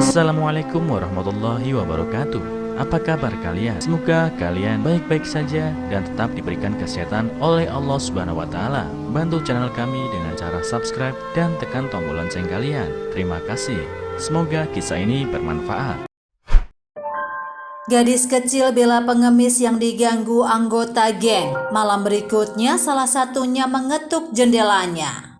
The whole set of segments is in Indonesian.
Assalamualaikum warahmatullahi wabarakatuh. Apa kabar kalian? Semoga kalian baik-baik saja dan tetap diberikan kesehatan oleh Allah Subhanahu wa Ta'ala. Bantu channel kami dengan cara subscribe dan tekan tombol lonceng kalian. Terima kasih. Semoga kisah ini bermanfaat. Gadis kecil bela pengemis yang diganggu anggota geng. Malam berikutnya salah satunya mengetuk jendelanya.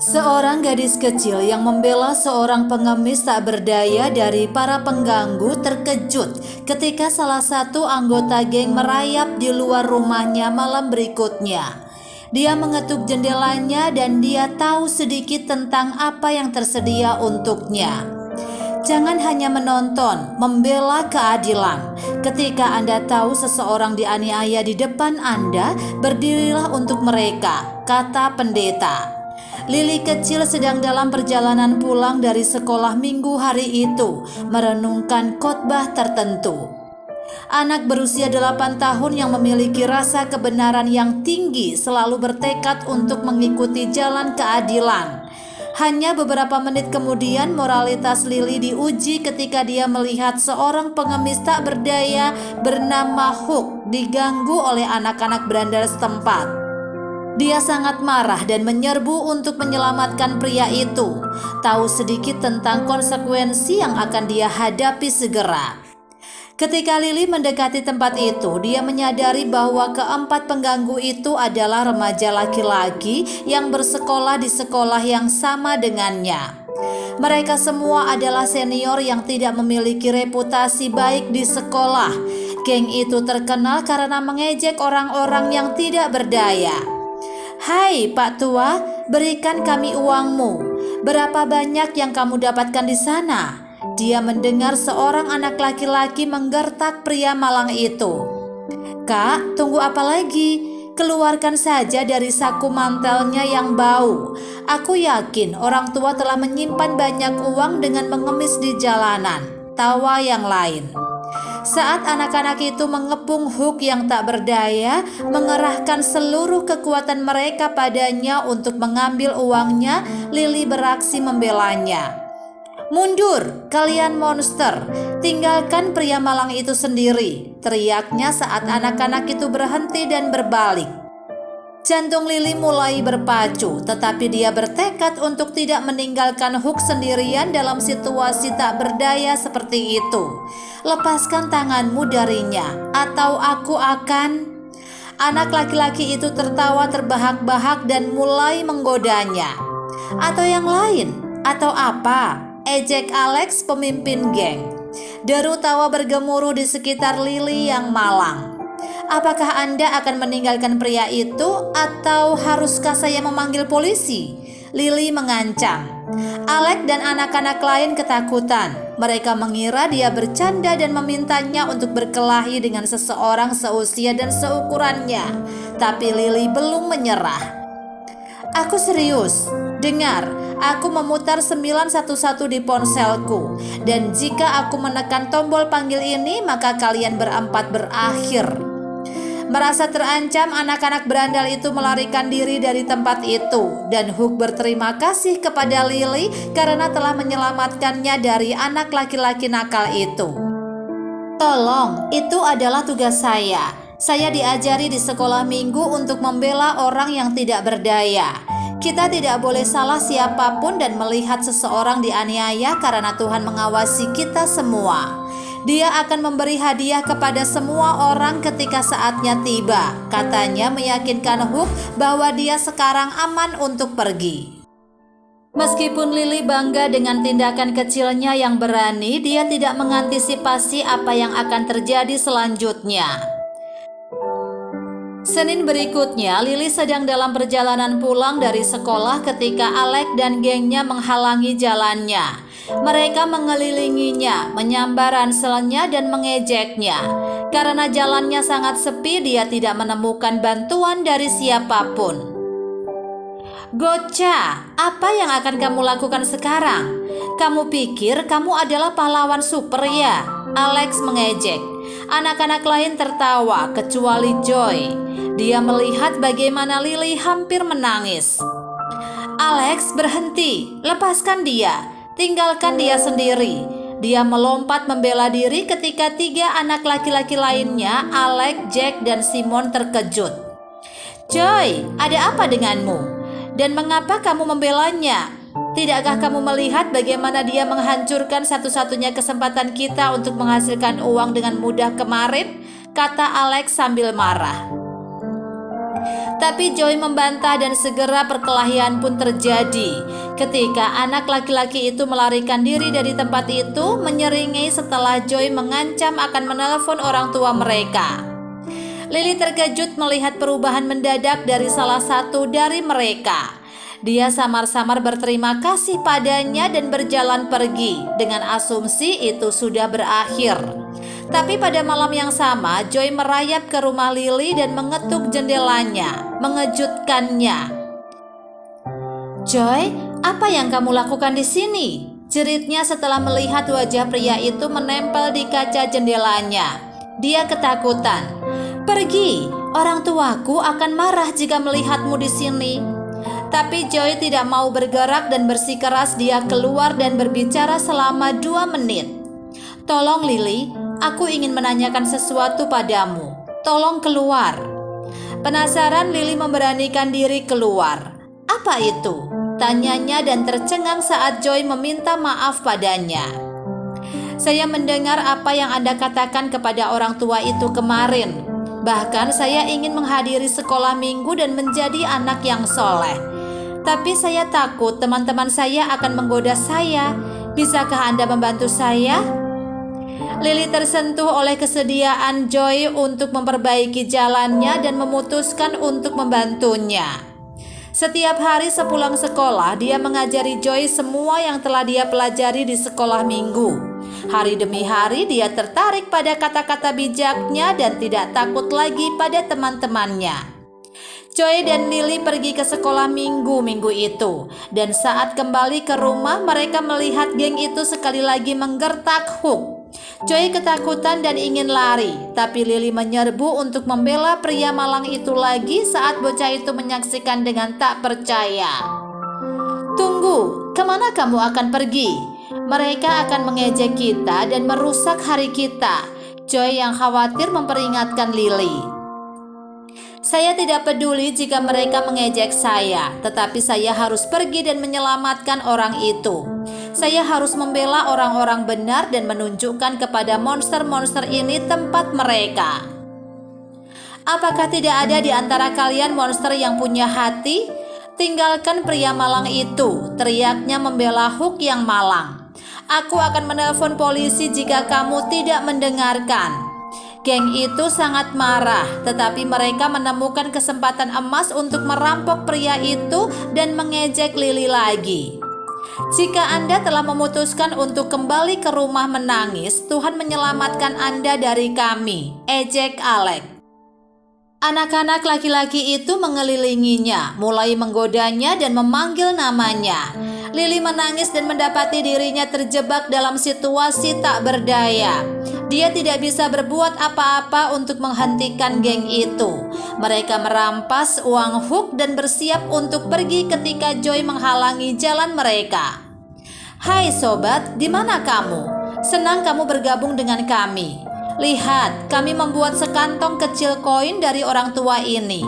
Seorang gadis kecil yang membela seorang pengemis tak berdaya dari para pengganggu terkejut ketika salah satu anggota geng merayap di luar rumahnya malam berikutnya. Dia mengetuk jendelanya dan dia tahu sedikit tentang apa yang tersedia untuknya. Jangan hanya menonton, membela keadilan. Ketika Anda tahu seseorang dianiaya di depan Anda, berdirilah untuk mereka, kata pendeta. Lili kecil sedang dalam perjalanan pulang dari sekolah minggu hari itu, merenungkan khotbah tertentu. Anak berusia 8 tahun yang memiliki rasa kebenaran yang tinggi selalu bertekad untuk mengikuti jalan keadilan. Hanya beberapa menit kemudian moralitas Lili diuji ketika dia melihat seorang pengemis tak berdaya bernama Hook diganggu oleh anak-anak berandal setempat. Dia sangat marah dan menyerbu untuk menyelamatkan pria itu. Tahu sedikit tentang konsekuensi yang akan dia hadapi segera. Ketika Lili mendekati tempat itu, dia menyadari bahwa keempat pengganggu itu adalah remaja laki-laki yang bersekolah di sekolah yang sama dengannya. Mereka semua adalah senior yang tidak memiliki reputasi baik di sekolah. Geng itu terkenal karena mengejek orang-orang yang tidak berdaya. "Hai Pak Tua, berikan kami uangmu. Berapa banyak yang kamu dapatkan di sana?" Dia mendengar seorang anak laki-laki menggertak pria malang itu. "Kak, tunggu apa lagi? Keluarkan saja dari saku mantelnya yang bau. Aku yakin orang tua telah menyimpan banyak uang dengan mengemis di jalanan." Tawa yang lain. Saat anak-anak itu mengepung Hook yang tak berdaya, mengerahkan seluruh kekuatan mereka padanya untuk mengambil uangnya, Lili beraksi membelanya. "Mundur, kalian monster! Tinggalkan pria malang itu sendiri!" teriaknya saat anak-anak itu berhenti dan berbalik. Jantung Lili mulai berpacu, tetapi dia bertekad untuk tidak meninggalkan Hook sendirian dalam situasi tak berdaya seperti itu. "Lepaskan tanganmu darinya, atau aku akan..." Anak laki-laki itu tertawa terbahak-bahak dan mulai menggodanya. "Atau yang lain? Atau apa?" ejek Alex, pemimpin geng. Deru tawa bergemuruh di sekitar Lili yang malang. "Apakah Anda akan meninggalkan pria itu atau haruskah saya memanggil polisi?" Lili mengancam. Alex dan anak-anak lain ketakutan. Mereka mengira dia bercanda dan memintanya untuk berkelahi dengan seseorang seusia dan seukurannya. Tapi Lili belum menyerah. "Aku serius. Dengar, aku memutar 911 di ponselku. Dan jika aku menekan tombol panggil ini, maka kalian berempat berakhir." Merasa terancam, anak-anak berandal itu melarikan diri dari tempat itu. Dan Hook berterima kasih kepada Lili karena telah menyelamatkannya dari anak laki-laki nakal itu. "Tolong, itu adalah tugas saya. Saya diajari di sekolah minggu untuk membela orang yang tidak berdaya. Kita tidak boleh salah siapapun dan melihat seseorang dianiaya karena Tuhan mengawasi kita semua. Dia akan memberi hadiah kepada semua orang ketika saatnya tiba," katanya meyakinkan Hook bahwa dia sekarang aman untuk pergi. Meskipun Lili bangga dengan tindakan kecilnya yang berani, dia tidak mengantisipasi apa yang akan terjadi selanjutnya. Senin berikutnya, Lili sedang dalam perjalanan pulang dari sekolah ketika Alex dan gengnya menghalangi jalannya. Mereka mengelilinginya, menyambar ranselnya dan mengejeknya. Karena jalannya sangat sepi, dia tidak menemukan bantuan dari siapapun. "Gocha, apa yang akan kamu lakukan sekarang? Kamu pikir kamu adalah pahlawan super ya?" Alex mengejek. Anak-anak lain tertawa, kecuali Joy. Dia melihat bagaimana Lili hampir menangis. "Alex, berhenti, lepaskan dia. Tinggalkan dia sendiri. Dia melompat membela diri ketika 3 anak laki-laki lainnya, Alex, Jack, dan Simon terkejut. "Joy, ada apa denganmu? Dan mengapa kamu membelanya? Tidakkah kamu melihat bagaimana dia menghancurkan satu-satunya kesempatan kita untuk menghasilkan uang dengan mudah kemarin?" kata Alex sambil marah. Tapi Joy membantah dan segera perkelahian pun terjadi. Ketika anak laki-laki itu melarikan diri dari tempat itu, menyeringai setelah Joy mengancam akan menelpon orang tua mereka. Lily terkejut melihat perubahan mendadak dari salah satu dari mereka. Dia samar-samar berterima kasih padanya dan berjalan pergi dengan asumsi itu sudah berakhir. Tapi pada malam yang sama, Joy merayap ke rumah Lily dan mengetuk jendelanya, mengejutkannya. "Joy, apa yang kamu lakukan di sini?" jeritnya setelah melihat wajah pria itu menempel di kaca jendelanya. Dia ketakutan. "Pergi, orang tuaku akan marah jika melihatmu di sini." Tapi Joy tidak mau bergerak dan bersikeras dia keluar dan berbicara selama 2 menit. "Tolong Lily, aku ingin menanyakan sesuatu padamu. Tolong keluar." Penasaran, Lily memberanikan diri keluar. "Apa itu?" tanyanya dan tercengang saat Joy meminta maaf padanya. "Saya mendengar apa yang Anda katakan kepada orang tua itu kemarin. Bahkan saya ingin menghadiri sekolah minggu dan menjadi anak yang soleh. Tapi saya takut teman-teman saya akan menggoda saya. Bisakah Anda membantu saya?" Lily tersentuh oleh kesediaan Joy untuk memperbaiki jalannya dan memutuskan untuk membantunya. Setiap hari sepulang sekolah, dia mengajari Joy semua yang telah dia pelajari di sekolah minggu. Hari demi hari dia tertarik pada kata-kata bijaknya dan tidak takut lagi pada teman-temannya. Joy dan Lily pergi ke sekolah minggu itu, dan saat kembali ke rumah mereka melihat geng itu sekali lagi menggertak Hook. Joy ketakutan dan ingin lari, tapi Lily menyerbu untuk membela pria malang itu lagi saat bocah itu menyaksikan dengan tak percaya. "Tunggu, kemana kamu akan pergi? Mereka akan mengejek kita dan merusak hari kita," Joy yang khawatir memperingatkan Lily. "Saya tidak peduli jika mereka mengejek saya, tetapi saya harus pergi dan menyelamatkan orang itu. Saya harus membela orang-orang benar dan menunjukkan kepada monster-monster ini tempat mereka." "Apakah tidak ada di antara kalian monster yang punya hati? Tinggalkan pria malang itu," teriaknya membela Hook yang malang. "Aku akan menelpon polisi jika kamu tidak mendengarkan." Geng itu sangat marah, tetapi mereka menemukan kesempatan emas untuk merampok pria itu dan mengejek Lily lagi. "Jika Anda telah memutuskan untuk kembali ke rumah menangis, Tuhan menyelamatkan Anda dari kami," ejek Alex. Anak-anak laki-laki itu mengelilinginya, mulai menggodanya dan memanggil namanya. Lily menangis dan mendapati dirinya terjebak dalam situasi tak berdaya. Dia tidak bisa berbuat apa-apa untuk menghentikan geng itu. Mereka merampas uang Hook dan bersiap untuk pergi ketika Joy menghalangi jalan mereka. "Hai sobat, di mana kamu? Senang kamu bergabung dengan kami. Lihat, kami membuat sekantong kecil koin dari orang tua ini.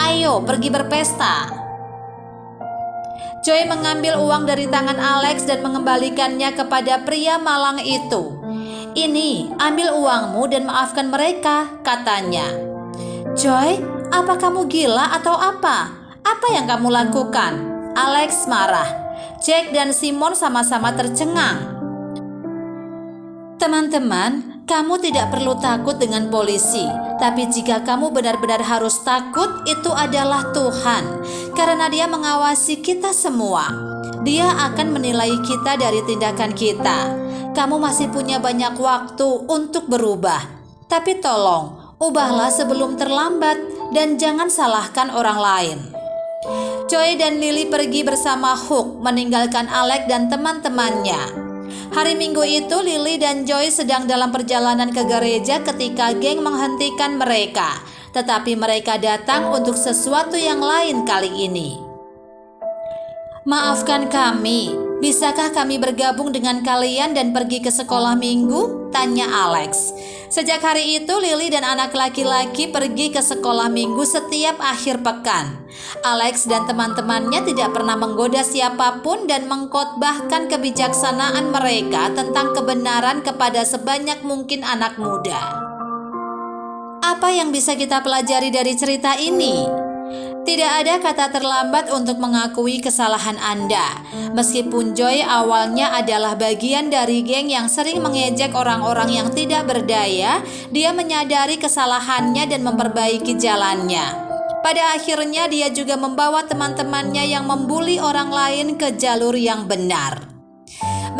Ayo pergi berpesta." Joy mengambil uang dari tangan Alex dan mengembalikannya kepada pria malang itu. "Ini, ambil uangmu dan maafkan mereka," katanya. "Joy, apa kamu gila atau apa? Apa yang kamu lakukan?" Alex marah. Jack dan Simon sama-sama tercengang. "Teman-teman, kamu tidak perlu takut dengan polisi. Tapi jika kamu benar-benar harus takut, itu adalah Tuhan. Karena Dia mengawasi kita semua. Dia akan menilai kita dari tindakan kita. Kamu masih punya banyak waktu untuk berubah. Tapi tolong, ubahlah sebelum terlambat dan jangan salahkan orang lain." Joy dan Lily pergi bersama Hook, meninggalkan Alex dan teman-temannya. Hari Minggu itu Lily dan Joy sedang dalam perjalanan ke gereja ketika geng menghentikan mereka. Tetapi mereka datang untuk sesuatu yang lain kali ini. "Maafkan kami, "Bisakah kami bergabung dengan kalian dan pergi ke sekolah minggu?" tanya Alex. Sejak hari itu, Lily dan anak laki-laki pergi ke sekolah minggu setiap akhir pekan. Alex dan teman-temannya tidak pernah menggoda siapapun dan mengkhotbahkan kebijaksanaan mereka tentang kebenaran kepada sebanyak mungkin anak muda. Apa yang bisa kita pelajari dari cerita ini? Tidak ada kata terlambat untuk mengakui kesalahan Anda. Meskipun Joy awalnya adalah bagian dari geng yang sering mengejek orang-orang yang tidak berdaya, dia menyadari kesalahannya dan memperbaiki jalannya. Pada akhirnya dia juga membawa teman-temannya yang membuli orang lain ke jalur yang benar.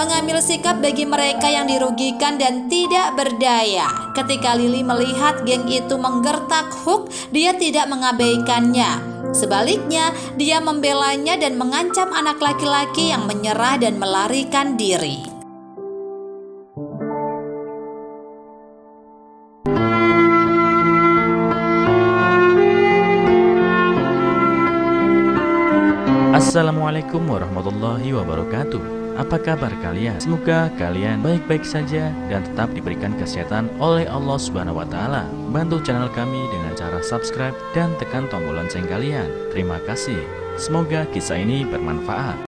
Mengambil sikap bagi mereka yang dirugikan dan tidak berdaya. Ketika Lily melihat geng itu menggertak Hook, dia tidak mengabaikannya. Sebaliknya, dia membelanya dan mengancam anak laki-laki yang menyerah dan melarikan diri. Assalamualaikum warahmatullahi wabarakatuh. Apa kabar kalian? Semoga kalian baik-baik saja dan tetap diberikan kesehatan oleh Allah Subhanahu wa Ta'ala. Bantu channel kami dengan cara subscribe dan tekan tombol lonceng kalian. Terima kasih. Semoga kisah ini bermanfaat.